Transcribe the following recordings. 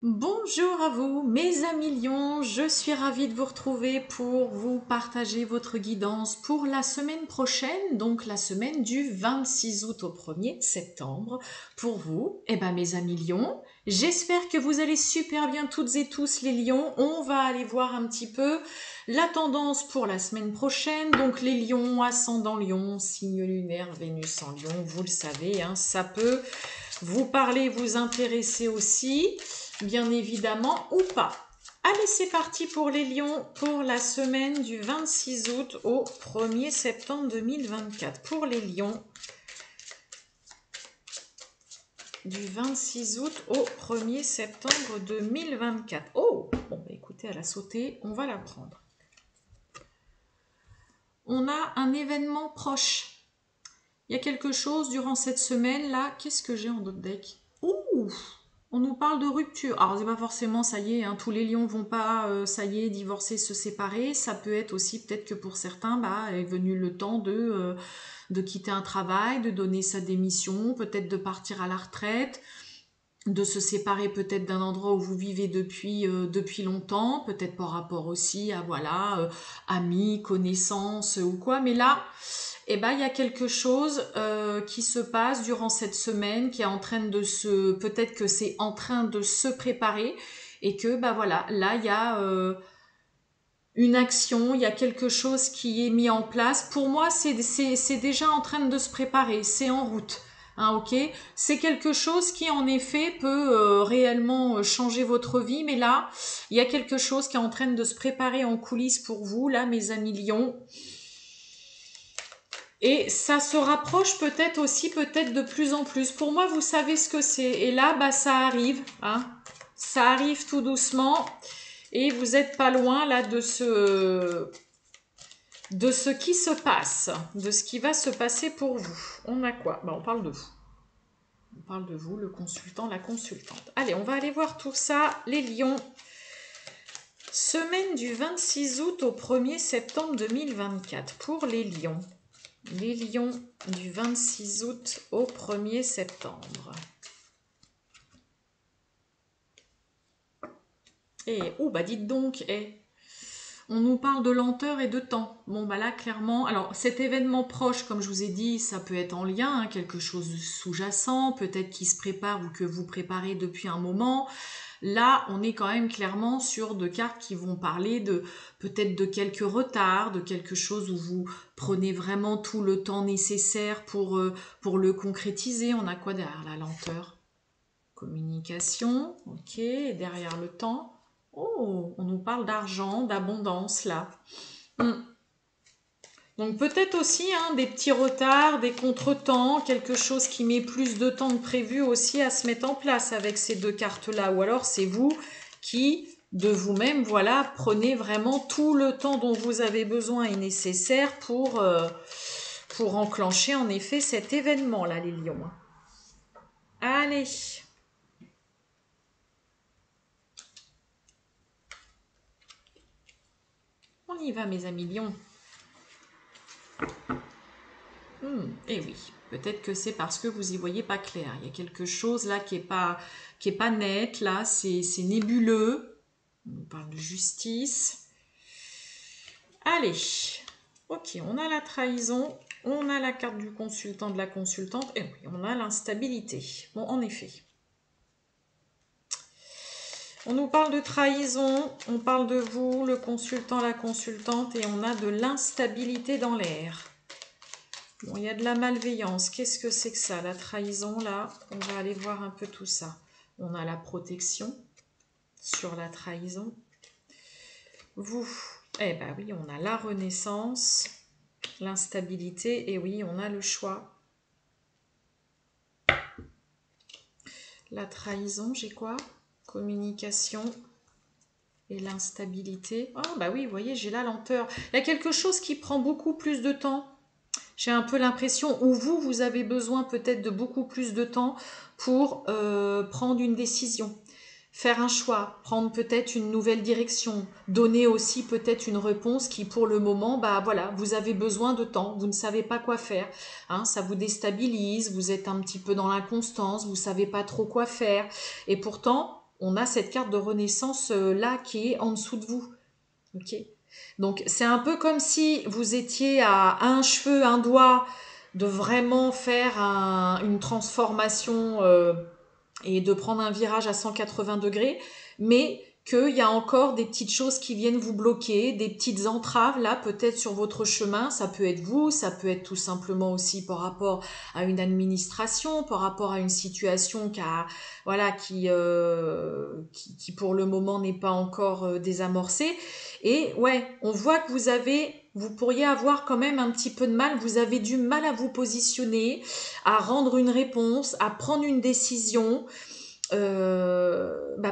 Bonjour à vous, mes amis lions, je suis ravie de vous retrouver pour vous partager votre guidance pour la semaine prochaine, donc la semaine du 26 août au 1er septembre. Pour vous, mes amis lions, j'espère que vous allez super bien toutes et tous les lions. On va aller voir un petit peu la tendance pour la semaine prochaine. Donc les lions, ascendant lion, signe lunaire, Vénus en lion, vous le savez, ça peut vous parler, vous intéresser aussi, bien évidemment, ou pas. Allez, c'est parti pour les lions pour la semaine du 26 août au 1er septembre 2024. Pour les lions, du 26 août au 1er septembre 2024. Oh, bon, écoutez, elle a sauté, on va la prendre. On a un événement proche. Il y a quelque chose durant cette semaine-là. Qu'est-ce que j'ai en d'autres deck? Ouh, on nous parle de rupture. Alors, c'est pas forcément, ça y est, tous les lions vont pas, ça y est, divorcer, se séparer. Ça peut être aussi, peut-être que pour certains, est venu le temps de quitter un travail, de donner sa démission, peut-être de partir à la retraite, de se séparer peut-être d'un endroit où vous vivez depuis longtemps, peut-être par rapport aussi à, voilà, amis, connaissances ou quoi. Mais là, il y a quelque chose qui se passe durant cette semaine, qui est en train de se, peut-être que c'est en train de se préparer, et que voilà, là il y a une action, il y a quelque chose qui est mis en place. Pour moi, c'est déjà en train de se préparer, c'est en route. Ok, c'est quelque chose qui en effet peut réellement changer votre vie, mais là, il y a quelque chose qui est en train de se préparer en coulisses pour vous, là, mes amis lions. Et ça se rapproche peut-être aussi, peut-être de plus en plus. Pour moi, vous savez ce que c'est. Et là, ça arrive. Ça arrive tout doucement. Et vous n'êtes pas loin là de ce qui se passe, de ce qui va se passer pour vous. On a quoi? On parle de vous. On parle de vous, le consultant, la consultante. Allez, on va aller voir tout ça, les lions. Semaine du 26 août au 1er septembre 2024 pour les lions. Les lions du 26 août au 1er septembre. Et, dites donc, on nous parle de lenteur et de temps. Bon, là, clairement, alors cet événement proche, comme je vous ai dit, ça peut être en lien, quelque chose de sous-jacent, peut-être qui se prépare ou que vous préparez depuis un moment. Là, on est quand même clairement sur deux cartes qui vont parler de peut-être de quelques retards, de quelque chose où vous prenez vraiment tout le temps nécessaire pour le concrétiser. On a quoi derrière la lenteur? Communication, ok. Et derrière le temps, oh, on nous parle d'argent, d'abondance là. Donc peut-être aussi des petits retards, des contretemps, quelque chose qui met plus de temps que prévu aussi à se mettre en place avec ces deux cartes-là. Ou alors c'est vous qui, de vous-même, voilà, prenez vraiment tout le temps dont vous avez besoin et nécessaire pour enclencher en effet cet événement-là, les lions. Allez. On y va, mes amis lions. Eh oui, peut-être que c'est parce que vous y voyez pas clair. Il y a quelque chose là qui est pas net, là, c'est nébuleux. On parle de justice. Allez, ok, on a la trahison, on a la carte du consultant, de la consultante, et oui, on a l'instabilité. Bon, en effet. On nous parle de trahison, on parle de vous, le consultant, la consultante, et on a de l'instabilité dans l'air. Bon, il y a de la malveillance. Qu'est-ce que c'est que ça, la trahison, là? On va aller voir un peu tout ça. On a la protection sur la trahison. Vous, oui, on a la renaissance, l'instabilité, et oui, on a le choix. La trahison, j'ai quoi? Communication et l'instabilité. Ah, oui, vous voyez, j'ai la lenteur. Il y a quelque chose qui prend beaucoup plus de temps. J'ai un peu l'impression, ou vous avez besoin peut-être de beaucoup plus de temps pour prendre une décision, faire un choix, prendre peut-être une nouvelle direction, donner aussi peut-être une réponse qui pour le moment, voilà, vous avez besoin de temps, vous ne savez pas quoi faire, ça vous déstabilise, vous êtes un petit peu dans l'inconstance, vous ne savez pas trop quoi faire, et pourtant, on a cette carte de renaissance là qui est en dessous de vous. Ok. Donc c'est un peu comme si vous étiez à un cheveu, un doigt de vraiment faire une transformation et de prendre un virage à 180 degrés, mais qu'il y a encore des petites choses qui viennent vous bloquer, des petites entraves là peut-être sur votre chemin. Ça peut être vous, ça peut être tout simplement aussi par rapport à une administration, par rapport à une situation qui pour le moment n'est pas encore désamorcée. Et ouais, on voit que vous pourriez avoir quand même un petit peu de mal, vous avez du mal à vous positionner, à rendre une réponse, à prendre une décision.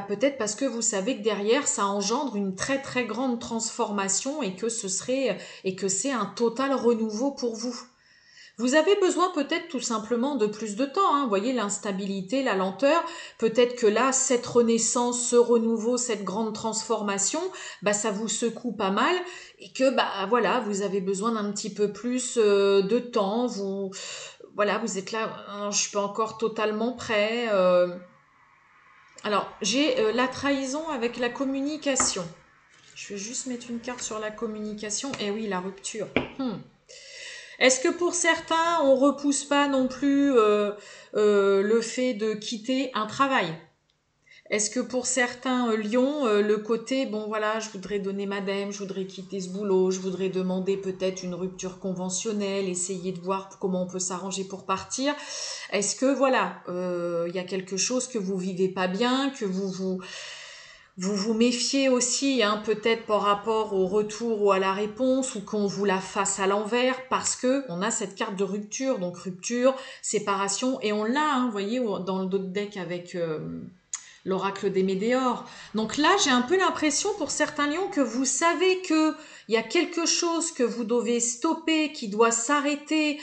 Peut-être parce que vous savez que derrière ça engendre une très très grande transformation et que c'est un total renouveau pour vous. Vous avez besoin peut-être tout simplement de plus de temps, hein. Vous voyez l'instabilité, la lenteur. Peut-être que là, cette renaissance, ce renouveau, cette grande transformation, ça vous secoue pas mal et que voilà, vous avez besoin d'un petit peu plus de temps. Vous êtes là, je suis pas encore totalement prêt. Alors, j'ai la trahison avec la communication. Je vais juste mettre une carte sur la communication. Et oui, la rupture. Est-ce que pour certains, on repousse pas non plus le fait de quitter un travail? Est-ce que pour certains lions, le côté, bon voilà, je voudrais donner madame, je voudrais quitter ce boulot, je voudrais demander peut-être une rupture conventionnelle, essayer de voir comment on peut s'arranger pour partir. Est-ce que voilà, y a quelque chose que vous vivez pas bien, que vous méfiez aussi, hein, peut-être par rapport au retour ou à la réponse, ou qu'on vous la fasse à l'envers, parce que on a cette carte de rupture, donc rupture, séparation, et on l'a, hein, vous voyez, dans le dos de deck avec l'oracle des météores. Donc là, j'ai un peu l'impression pour certains lions que vous savez que il y a quelque chose que vous devez stopper, qui doit s'arrêter,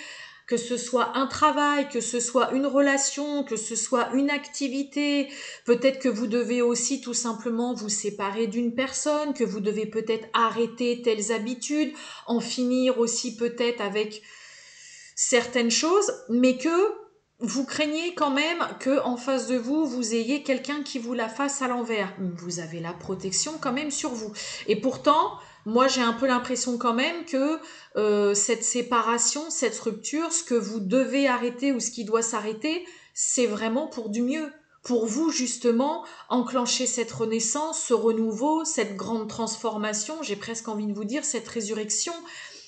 que ce soit un travail, que ce soit une relation, que ce soit une activité. Peut-être que vous devez aussi tout simplement vous séparer d'une personne, que vous devez peut-être arrêter telles habitudes, en finir aussi peut-être avec certaines choses, mais que vous craignez quand même que en face de vous, vous ayez quelqu'un qui vous la fasse à l'envers. Vous avez la protection quand même sur vous. Et pourtant, moi j'ai un peu l'impression quand même que cette séparation, cette rupture, ce que vous devez arrêter ou ce qui doit s'arrêter, c'est vraiment pour du mieux. Pour vous, justement, enclencher cette renaissance, ce renouveau, cette grande transformation, j'ai presque envie de vous dire, cette résurrection.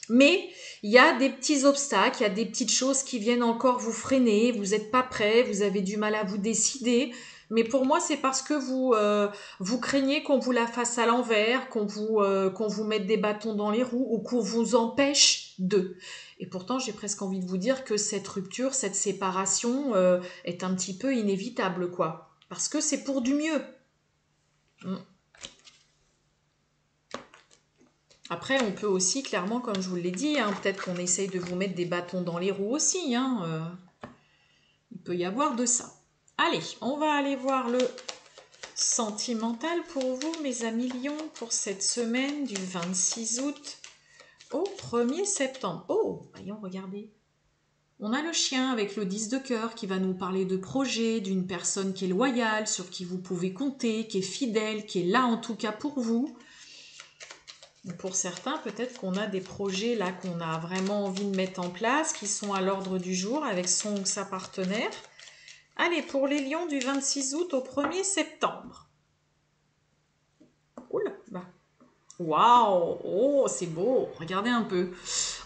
Mais il y a des petits obstacles, il y a des petites choses qui viennent encore vous freiner, vous n'êtes pas prêt, vous avez du mal à vous décider. Mais pour moi, c'est parce que vous craignez qu'on vous la fasse à l'envers, qu'on vous mette des bâtons dans les roues ou qu'on vous empêche de. Et pourtant, j'ai presque envie de vous dire que cette rupture, cette séparation est un petit peu inévitable, quoi. Parce que c'est pour du mieux. Après, on peut aussi, clairement, comme je vous l'ai dit, hein, peut-être qu'on essaye de vous mettre des bâtons dans les roues aussi. Il peut y avoir de ça. Allez, on va aller voir le sentimental pour vous, mes amis lions, pour cette semaine du 26 août au 1er septembre. Oh, voyons, regardez. On a le chien avec le 10 de cœur qui va nous parler de projet, d'une personne qui est loyale, sur qui vous pouvez compter, qui est fidèle, qui est là en tout cas pour vous. Pour certains, peut-être qu'on a des projets là qu'on a vraiment envie de mettre en place, qui sont à l'ordre du jour avec son ou sa partenaire. Allez, pour les lions du 26 août au 1er septembre. Oula, waouh, oh, c'est beau, regardez un peu.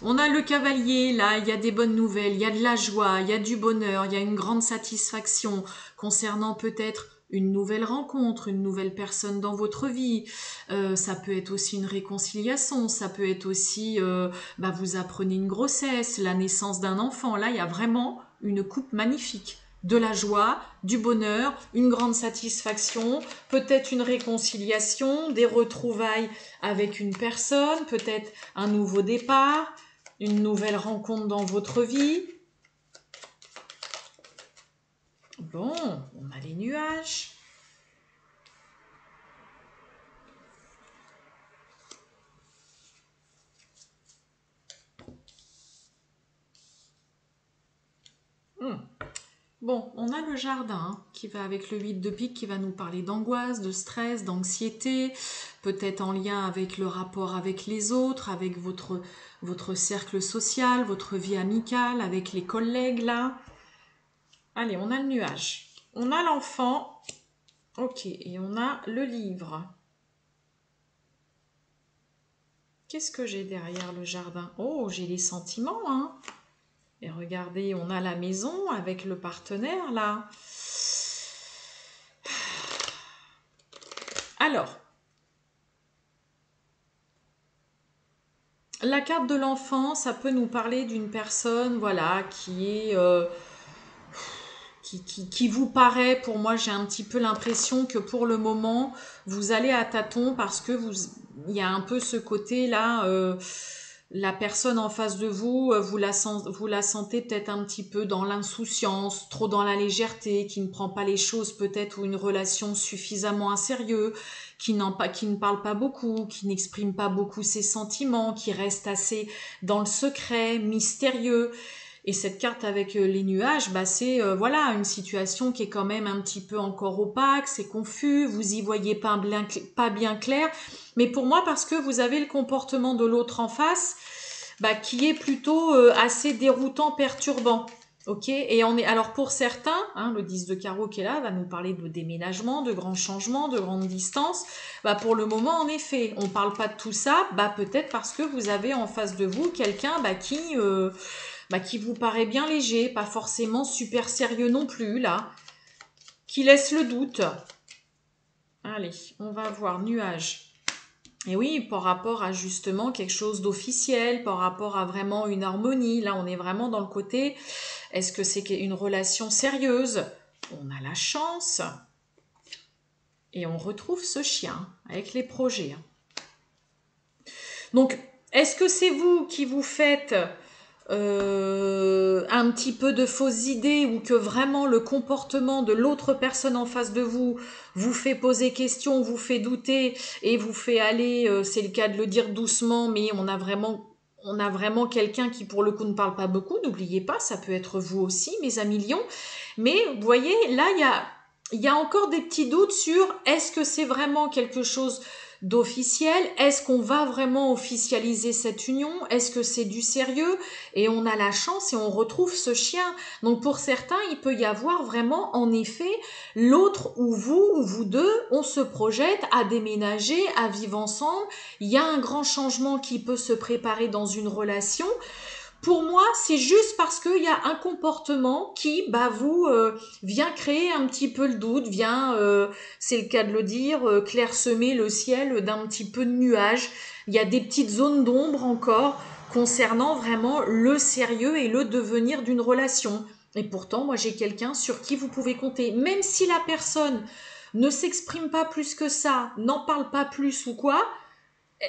On a le cavalier, là, il y a des bonnes nouvelles, il y a de la joie, il y a du bonheur, il y a une grande satisfaction concernant peut-être une nouvelle rencontre, une nouvelle personne dans votre vie. Ça peut être aussi une réconciliation, ça peut être aussi, vous apprenez une grossesse, la naissance d'un enfant. Là, il y a vraiment une coupe magnifique. De la joie, du bonheur, une grande satisfaction, peut-être une réconciliation, des retrouvailles avec une personne, peut-être un nouveau départ, une nouvelle rencontre dans votre vie. Bon, on a les nuages. Bon, on a le jardin hein, qui va avec le 8 de pique, qui va nous parler d'angoisse, de stress, d'anxiété, peut-être en lien avec le rapport avec les autres, avec votre cercle social, votre vie amicale, avec les collègues là. Allez, on a le nuage. On a l'enfant. Ok, et on a le livre. Qu'est-ce que j'ai derrière le jardin? Oh, j'ai les sentiments, hein. Et regardez, on a la maison avec le partenaire, là. Alors, la carte de l'enfant, ça peut nous parler d'une personne, voilà, qui est... qui vous paraît, pour moi j'ai un petit peu l'impression que pour le moment vous allez à tâtons parce que il y a un peu ce côté là, la personne en face de vous, vous la sentez peut-être un petit peu dans l'insouciance, trop dans la légèreté, qui ne prend pas les choses peut-être ou une relation suffisamment à sérieux, qui ne parle pas beaucoup, qui n'exprime pas beaucoup ses sentiments, qui reste assez dans le secret, mystérieux. Et cette carte avec les nuages, bah c'est voilà une situation qui est quand même un petit peu encore opaque, c'est confus, vous y voyez pas bien clair. Mais pour moi, parce que vous avez le comportement de l'autre en face, bah, qui est plutôt assez déroutant, perturbant. Ok, et on est alors pour certains, hein, le 10 de carreau qui est là va nous parler de déménagement, de grands changements, de grandes distances. Bah pour le moment, en effet, on parle pas de tout ça. Bah peut-être parce que vous avez en face de vous quelqu'un qui vous paraît bien léger, pas forcément super sérieux non plus, là, qui laisse le doute. Allez, on va voir nuage. Et oui, par rapport à justement quelque chose d'officiel, par rapport à vraiment une harmonie, là on est vraiment dans le côté, est-ce que c'est une relation sérieuse? On a la chance. Et on retrouve ce chien avec les projets. Donc, est-ce que c'est vous qui vous faites un petit peu de fausses idées ou que vraiment le comportement de l'autre personne en face de vous vous fait poser question, vous fait douter et vous fait aller, c'est le cas de le dire doucement, mais on a vraiment quelqu'un qui pour le coup ne parle pas beaucoup, n'oubliez pas, ça peut être vous aussi, mes amis lions. Mais vous voyez, là, il y a encore des petits doutes sur est-ce que c'est vraiment quelque chose d'officiel? Est-ce qu'on va vraiment officialiser cette union? Est-ce que c'est du sérieux? Et on a la chance et on retrouve ce chien. Donc pour certains, il peut y avoir vraiment en effet l'autre ou vous deux, on se projette à déménager, à vivre ensemble. Il y a un grand changement qui peut se préparer dans une relation. Pour moi, c'est juste parce qu'il y a un comportement qui, vient créer un petit peu le doute, vient, c'est le cas de le dire, clairsemer le ciel d'un petit peu de nuages. Il y a des petites zones d'ombre encore concernant vraiment le sérieux et le devenir d'une relation. Et pourtant, moi, j'ai quelqu'un sur qui vous pouvez compter. Même si la personne ne s'exprime pas plus que ça, n'en parle pas plus ou quoi,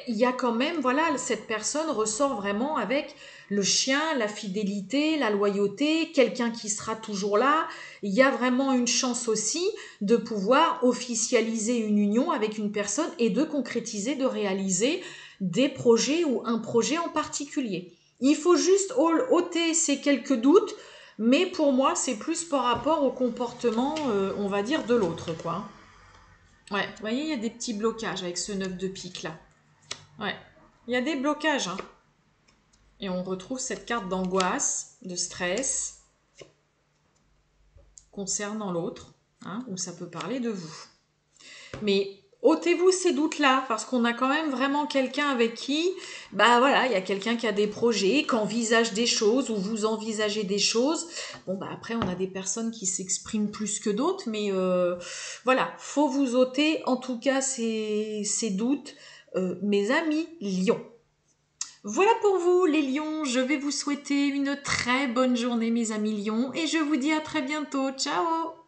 il y a quand même, voilà, cette personne ressort vraiment avec le chien, la fidélité, la loyauté, quelqu'un qui sera toujours là. Il y a vraiment une chance aussi de pouvoir officialiser une union avec une personne et de concrétiser, de réaliser des projets ou un projet en particulier. Il faut juste ôter ces quelques doutes, mais pour moi, c'est plus par rapport au comportement, on va dire, de l'autre, quoi. Ouais, vous voyez, il y a des petits blocages avec ce 9 de pique là. Ouais, il y a des blocages. Hein. Et on retrouve cette carte d'angoisse, de stress concernant l'autre, hein, où ça peut parler de vous. Mais ôtez-vous ces doutes-là, parce qu'on a quand même vraiment quelqu'un avec qui, bah voilà, il y a quelqu'un qui a des projets, qui envisage des choses, ou vous envisagez des choses. Bon, bah après, on a des personnes qui s'expriment plus que d'autres, mais voilà, faut vous ôter en tout cas ces doutes, mes amis lions. Voilà pour vous les lions, je vais vous souhaiter une très bonne journée mes amis lions et je vous dis à très bientôt, ciao!